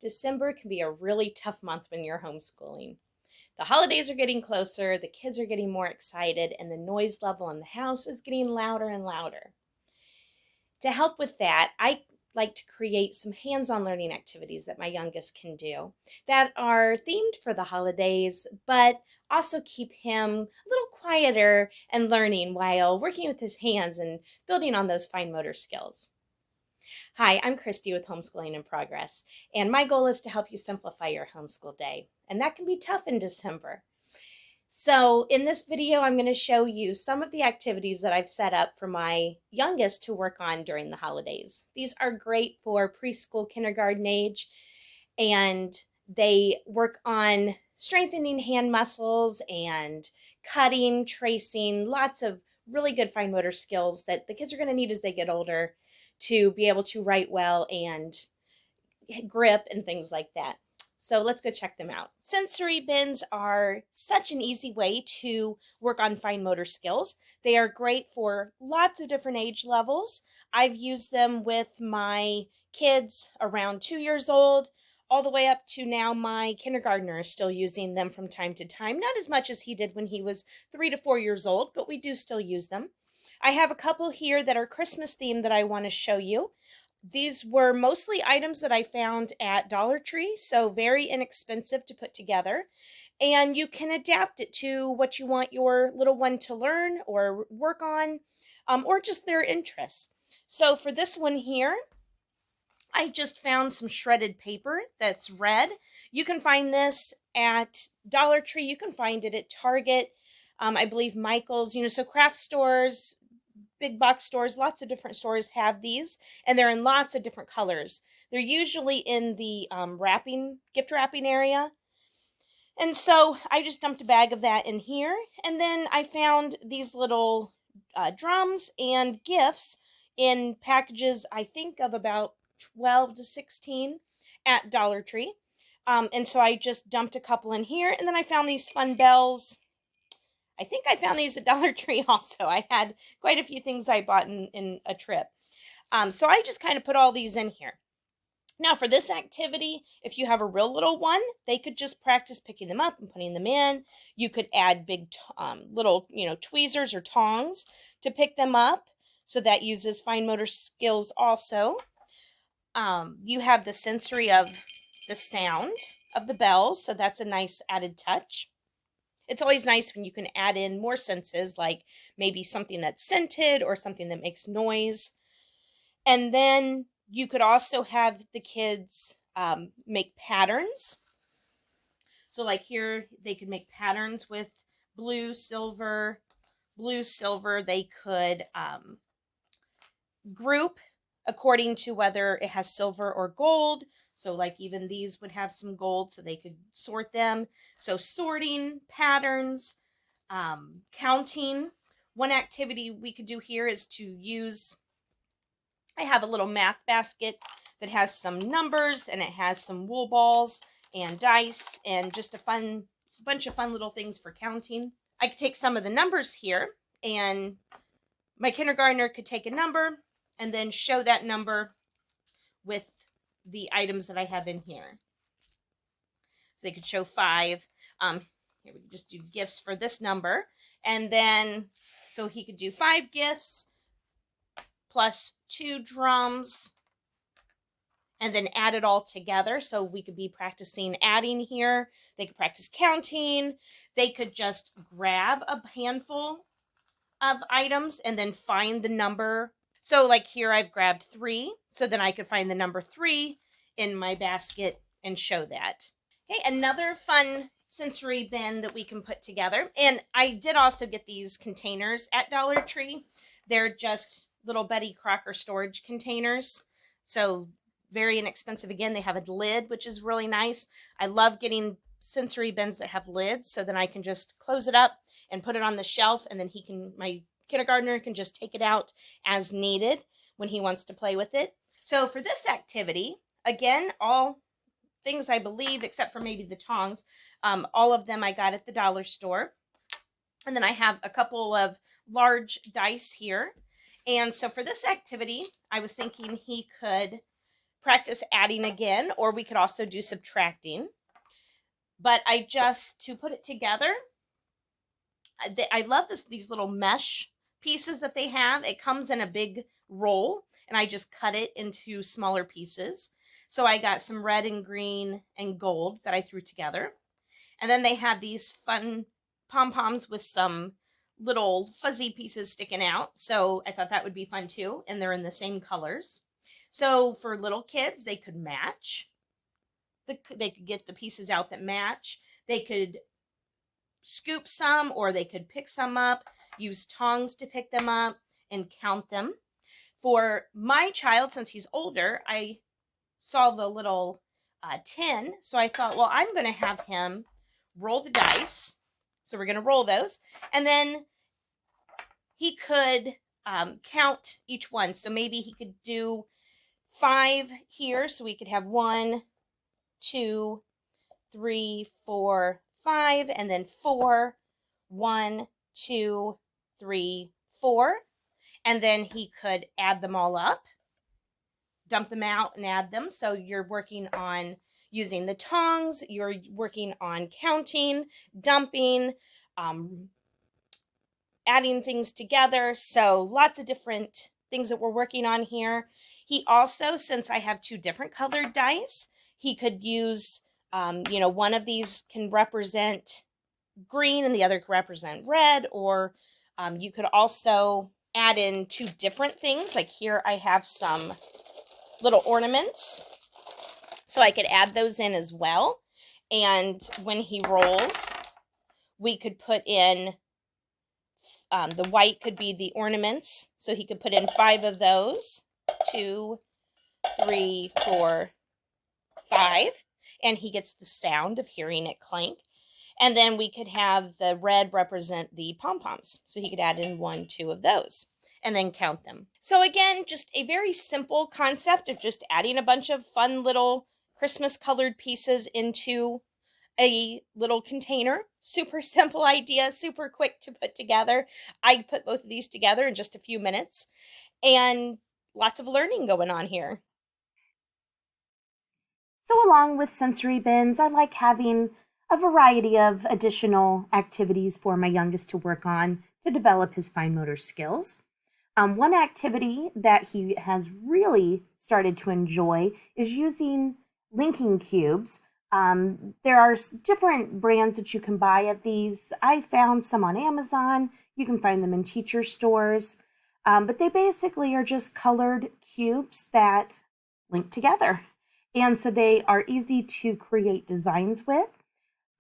December can be a really tough month when you're homeschooling. The holidays are getting closer, the kids are getting more excited, and the noise level in the house is getting louder and louder. To help with that, I like to create some hands-on learning activities that my youngest can do that are themed for the holidays, but also keep him a little quieter and learning while working with his hands and building on those fine motor skills. Hi, I'm Christy with Homeschooling in Progress, and my goal is to help you simplify your homeschool day, and that can be tough in December. So in this video, I'm going to show you some of the activities that I've set up for my youngest to work on during the holidays. These are great for preschool, kindergarten age, and they work on strengthening hand muscles and cutting, tracing, lots of really good fine motor skills that the kids are going to need as they get older to be able to write well and grip and things like that. So let's go check them out. Sensory bins are such an easy way to work on fine motor skills. They are great for lots of different age levels. I've used them with my kids around 2 years old, all the way up to now my kindergartner is still using them from time to time. Not as much as he did when he was 3 to 4 years old, but we do still use them. I have a couple here that are Christmas themed that I want to show you. These were mostly items that I found at Dollar Tree, so very inexpensive to put together. And you can adapt it to what you want your little one to learn or work on, or just their interests. So for this one here, I just found some shredded paper that's red. You can find this at Dollar Tree. You can find it at Target, I believe Michael's, so craft stores, big box stores, lots of different stores have these, and they're in lots of different colors. They're usually in the gift wrapping area. And so I just dumped a bag of that in here. And then I found these little drums and gifts in packages, I think of about 12 to 16 at Dollar Tree. And so I just dumped a couple in here. And then I found these fun bells. I think I found these at Dollar Tree also. I had quite a few things I bought in a trip. So I just kind of put all these in here. Now for this activity, if you have a real little one, they could just practice picking them up and putting them in. You could add big little, tweezers or tongs to pick them up. So that uses fine motor skills also. You have the sensory of the sound of the bells. So that's a nice added touch. It's always nice when you can add in more senses, like maybe something that's scented or something that makes noise. And then you could also have the kids make patterns. So like here, they could make patterns with blue, silver. They could group according to whether it has silver or gold. So like even these would have some gold, so they could sort them. So sorting, patterns, counting. One activity we could do here is to use, I have a little math basket that has some numbers and it has some wool balls and dice and just a bunch of fun little things for counting. I could take some of the numbers here and my kindergartner could take a number and then show that number with the items that I have in here. So they could show 5. Here we can just do gifts for this number. And then, so he could do 5 gifts plus 2 drums and then add it all together. So we could be practicing adding here. They could practice counting. They could just grab a handful of items and then find the number. So like here I've grabbed 3, so then I could find the number 3 in my basket and show that. Okay, another fun sensory bin that we can put together. And I did also get these containers at Dollar Tree. They're just little Betty Crocker storage containers. So very inexpensive. Again, they have a lid, which is really nice. I love getting sensory bins that have lids, so then I can just close it up and put it on the shelf, and then my kindergartner can just take it out as needed when he wants to play with it. So for this activity, again, all things I believe, except for maybe the tongs, all of them I got at the dollar store. And then I have a couple of large dice here. And so for this activity, I was thinking he could practice adding again, or we could also do subtracting. But to put it together, I love these little mesh pieces that they have. It comes in a big roll, and I just cut it into smaller pieces. So I got some red and green and gold that I threw together. And then they had these fun pom-poms with some little fuzzy pieces sticking out. So I thought that would be fun too. And they're in the same colors. So for little kids, they could match. They could get the pieces out that match. They could scoop some, or they could pick some up, use tongs to pick them up, and count them. For my child, since he's older, I saw the little tin. So I thought, well, I'm going to have him roll the dice. So we're going to roll those. And then he could count each one. So maybe he could do 5 here. So we could have 1, 2, 3, 4, 5, and then 4, 1, 2, 3, 4. And then he could add them all up, dump them out and add them. So you're working on using the tongs, you're working on counting, dumping, adding things together. So lots of different things that we're working on here. He also, since I have 2 different colored dice, he could use, one of these can represent green and the other can represent red, or you could also add in 2 different things. Like here I have some little ornaments, so I could add those in as well. And when he rolls, we could put in, the white could be the ornaments. So he could put in 5 of those, 2, 3, 4, 5. And he gets the sound of hearing it clank. And then we could have the red represent the pom-poms. So he could add in 1, 2 of those and then count them. So again, just a very simple concept of just adding a bunch of fun little Christmas colored pieces into a little container. Super simple idea, super quick to put together. I put both of these together in just a few minutes, and lots of learning going on here. So along with sensory bins, I like having a variety of additional activities for my youngest to work on to develop his fine motor skills. One activity that he has really started to enjoy is using linking cubes. There are different brands that you can buy of these. I found some on Amazon. You can find them in teacher stores. But they basically are just colored cubes that link together. And so they are easy to create designs with.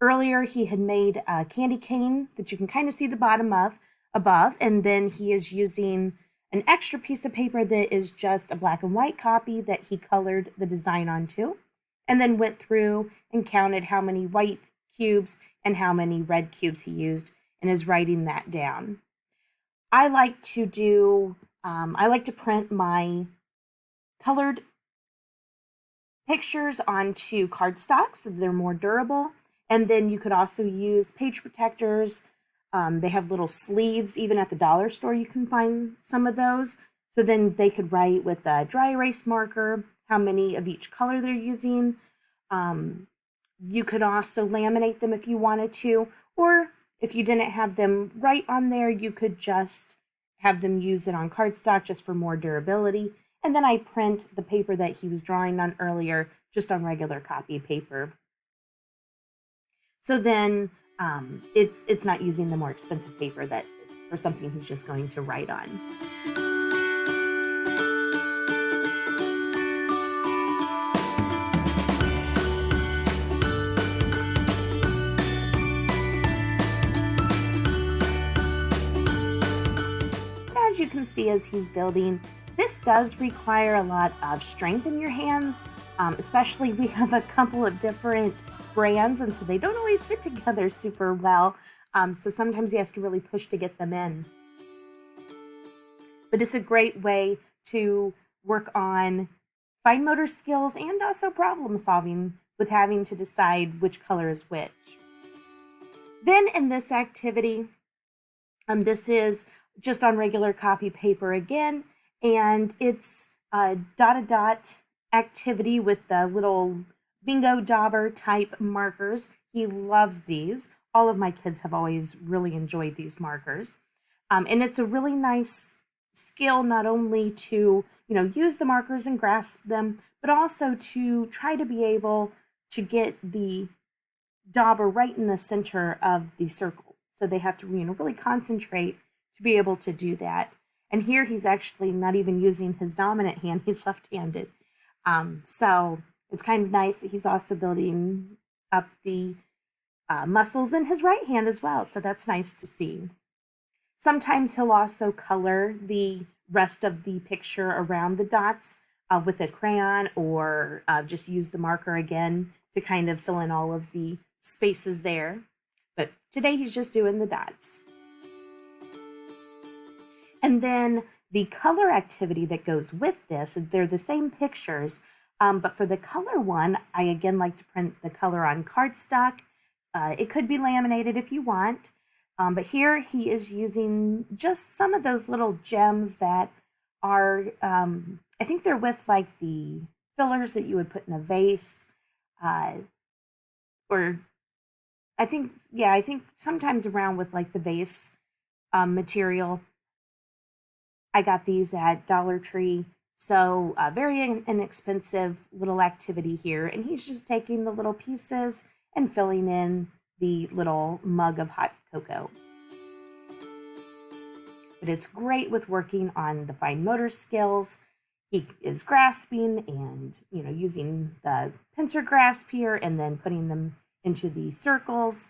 Earlier, he had made a candy cane that you can kind of see the bottom of above. And then he is using an extra piece of paper that is just a black and white copy that he colored the design onto, and then went through and counted how many white cubes and how many red cubes he used and is writing that down. I like to print my colored pictures onto cardstock so they're more durable. And then you could also use page protectors. They have little sleeves. Even at the dollar store, you can find some of those. So then they could write with a dry erase marker how many of each color they're using. You could also laminate them if you wanted to, or if you didn't have them right on there, you could just have them use it on cardstock just for more durability. And then I print the paper that he was drawing on earlier just on regular copy paper. So then it's not using the more expensive paper that for something he's just going to write on. As you can see as he's building, this does require a lot of strength in your hands, especially we have a couple of different brands, and so they don't always fit together super well. So sometimes he has to really push to get them in. But it's a great way to work on fine motor skills and also problem solving with having to decide which color is which. Then in this activity, this is just on regular copy paper again, and it's dot activity with the little bingo dauber type markers. He loves these. All of my kids have always really enjoyed these markers. And it's a really nice skill not only to, use the markers and grasp them, but also to try to be able to get the dauber right in the center of the circle. So they have to, really concentrate to be able to do that. And here he's actually not even using his dominant hand, he's left-handed. So it's kind of nice that he's also building up the muscles in his right hand as well. So that's nice to see. Sometimes he'll also color the rest of the picture around the dots with a crayon, or just use the marker again to kind of fill in all of the spaces there. But today he's just doing the dots. And then the color activity that goes with this, they're the same pictures, but for the color one, I again like to print the color on cardstock. It could be laminated if you want, but here he is using just some of those little gems that are, I think they're with like the fillers that you would put in a vase, or I think sometimes around with like the vase material. I got these at Dollar Tree. So very inexpensive little activity here. And he's just taking the little pieces and filling in the little mug of hot cocoa. But it's great with working on the fine motor skills. He is grasping and, using the pincer grasp here and then putting them into the circles.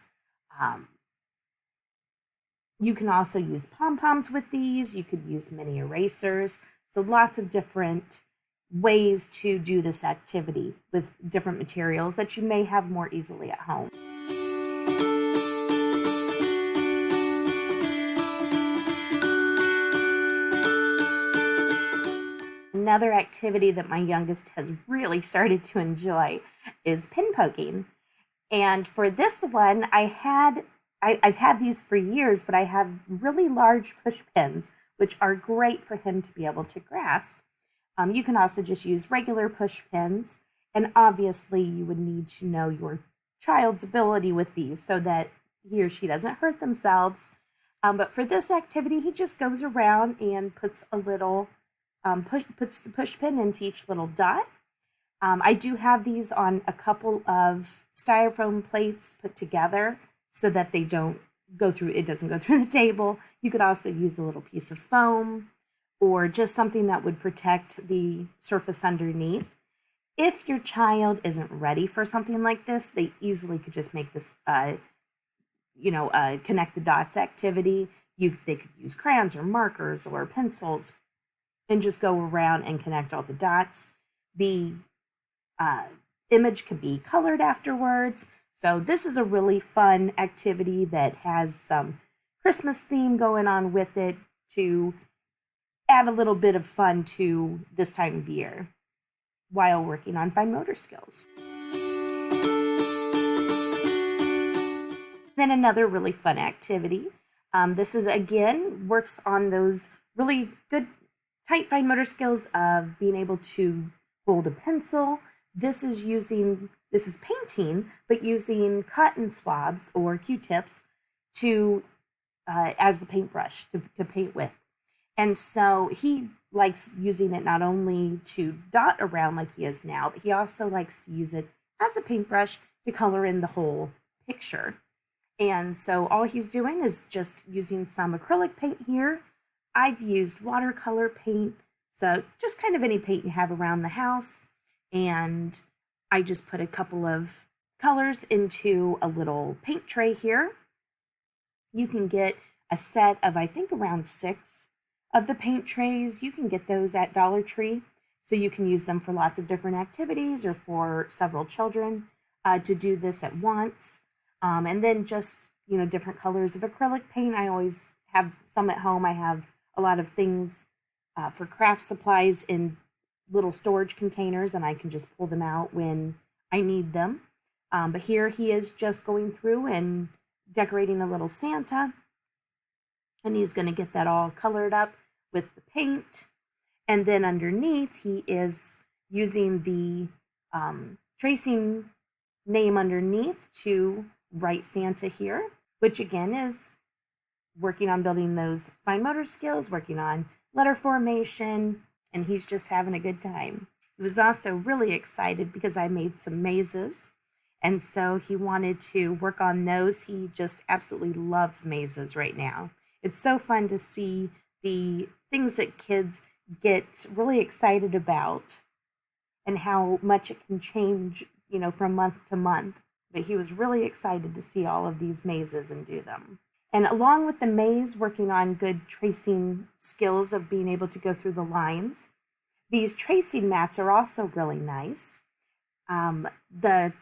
You can also use pom-poms with these. You could use mini erasers. So lots of different ways to do this activity with different materials that you may have more easily at home. Another activity that my youngest has really started to enjoy is pin poking. And for this one, I've had these for years, but I have really large push pins, which are great for him to be able to grasp. You can also just use regular push pins, and obviously you would need to know your child's ability with these so that he or she doesn't hurt themselves. But for this activity, he just goes around and puts a little, puts the push pin into each little dot. I do have these on a couple of styrofoam plates put together so that they don't go through, it doesn't go through the table. You could also use a little piece of foam or just something that would protect the surface underneath. If your child isn't ready for something like this, they easily could just make this, connect the dots activity. They could use crayons or markers or pencils and just go around and connect all the dots. The image could be colored afterwards. So this is a really fun activity that has some Christmas theme going on with it to add a little bit of fun to this time of year while working on fine motor skills. Then another really fun activity. This is, again, works on those really good tight fine motor skills of being able to hold a pencil. This is painting, but using cotton swabs or Q-tips to as the paintbrush to paint with. And so he likes using it not only to dot around like he is now, but he also likes to use it as a paintbrush to color in the whole picture. And so all he's doing is just using some acrylic paint here. I've used watercolor paint, so just kind of any paint you have around the house. And I just put a couple of colors into a little paint tray here. You can get a set of, I think, around 6 of the paint trays. You can get those at Dollar Tree. So you can use them for lots of different activities or for several children to do this at once. And then just, different colors of acrylic paint. I always have some at home. I have a lot of things for craft supplies in little storage containers, and I can just pull them out when I need them. But here he is just going through and decorating a little Santa, and he's going to get that all colored up with the paint. And then underneath he is using the tracing name underneath to write Santa here, which again is working on building those fine motor skills, working on letter formation, and he's just having a good time. He was also really excited because I made some mazes, and so he wanted to work on those. He just absolutely loves mazes right now. It's so fun to see the things that kids get really excited about and how much it can change, from month to month. But he was really excited to see all of these mazes and do them. And along with the maze, working on good tracing skills of being able to go through the lines, these tracing mats are also really nice. The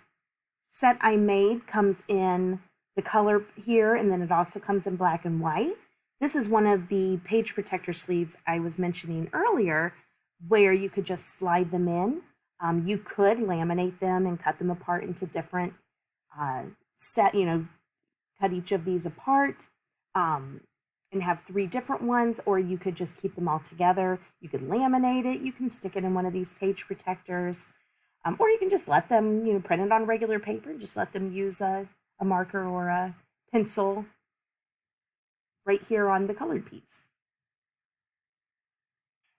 set I made comes in the color here, and then it also comes in black and white. This is one of the page protector sleeves I was mentioning earlier, where you could just slide them in. You could laminate them and cut them apart into different cut each of these apart and have 3 different ones, or you could just keep them all together. You could laminate it. You can stick it in one of these page protectors, or you can just let them, print it on regular paper. Just let them use a marker or a pencil right here on the colored piece.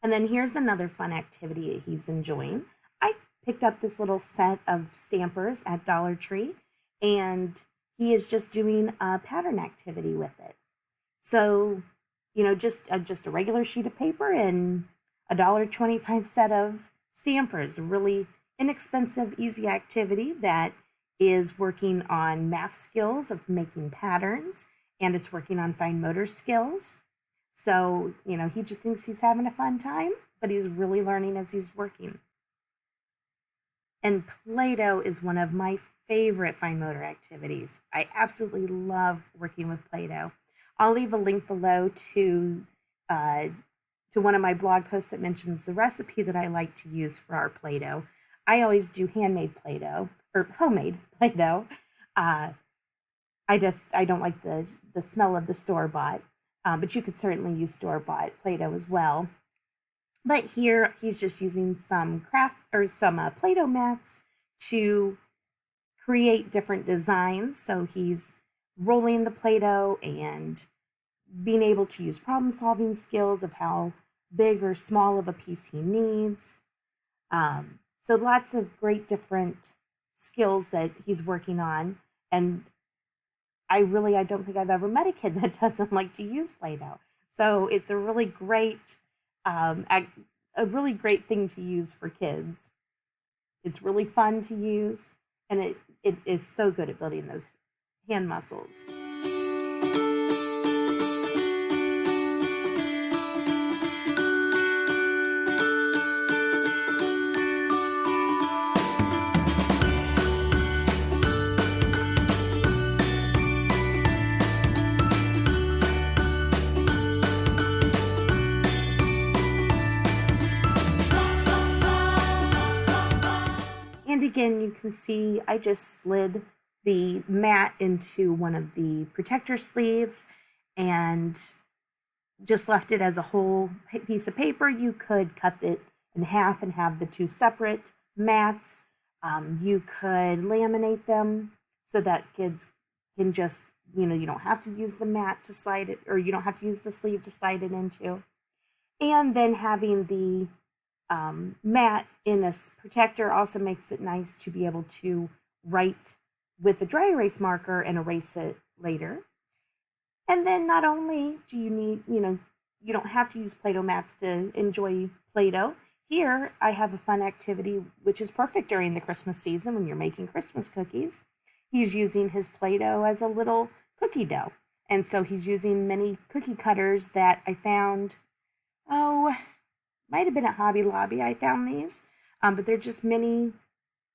And then here's another fun activity that he's enjoying. I picked up this little set of stampers at Dollar Tree, and he is just doing a pattern activity with it. So, just a regular sheet of paper and $1.25 set of stampers. A really inexpensive, easy activity that is working on math skills of making patterns, and it's working on fine motor skills. So, he just thinks he's having a fun time, but he's really learning as he's working. And Play-Doh is one of my favorite fine motor activities. I absolutely love working with Play-Doh. I'll leave a link below to one of my blog posts that mentions the recipe that I like to use for our Play-Doh. I always do handmade Play-Doh, or homemade Play-Doh. I don't like the smell of the store-bought, but you could certainly use store-bought Play-Doh as well. But here he's just using some Play-Doh mats to create different designs. So he's rolling the Play-Doh and being able to use problem-solving skills of how big or small of a piece he needs. So lots of great different skills that he's working on. And I don't think I've ever met a kid that doesn't like to use Play-Doh. So it's a really great thing to use for kids. It's really fun to use, and it is so good at building those hand muscles. And again, you can see I just slid the mat into one of the protector sleeves and just left it as a whole piece of paper. You could cut it in half and have the 2 separate mats. You could laminate them so that kids can just, you don't have to use the mat to slide it, or you don't have to use the sleeve to slide it into. And then having the mat in a protector also makes it nice to be able to write with a dry erase marker and erase it later. And then not only do you need, you don't have to use Play-Doh mats to enjoy Play-Doh. Here I have a fun activity which is perfect during the Christmas season when you're making Christmas cookies. He's using his Play-Doh as a little cookie dough. And so he's using many cookie cutters that I found, might have been at Hobby Lobby I found these, but they're just mini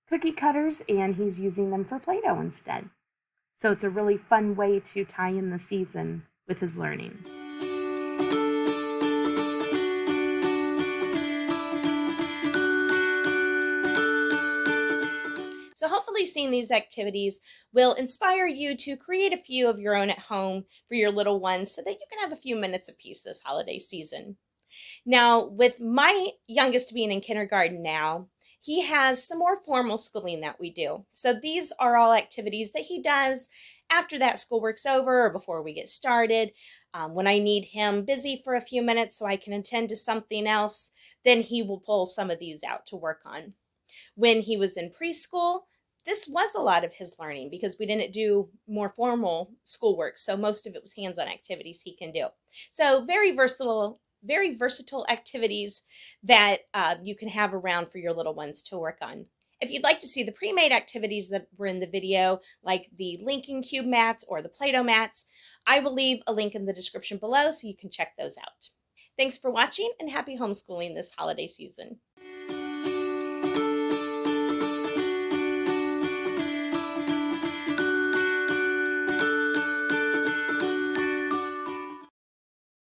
cookie cutters, and he's using them for Play-Doh instead. So it's a really fun way to tie in the season with his learning. So hopefully seeing these activities will inspire you to create a few of your own at home for your little ones so that you can have a few minutes of peace this holiday season. Now, with my youngest being in kindergarten now, he has some more formal schooling that we do. So these are all activities that he does after that schoolwork's over or before we get started. When I need him busy for a few minutes so I can attend to something else, then he will pull some of these out to work on. When he was in preschool, this was a lot of his learning because we didn't do more formal schoolwork. So most of it was hands-on activities he can do. So very versatile activities that you can have around for your little ones to work on. If you'd like to see the pre-made activities that were in the video, like the linking cube mats or the Play-Doh mats, I will leave a link in the description below so you can check those out. Thanks for watching and happy homeschooling this holiday season.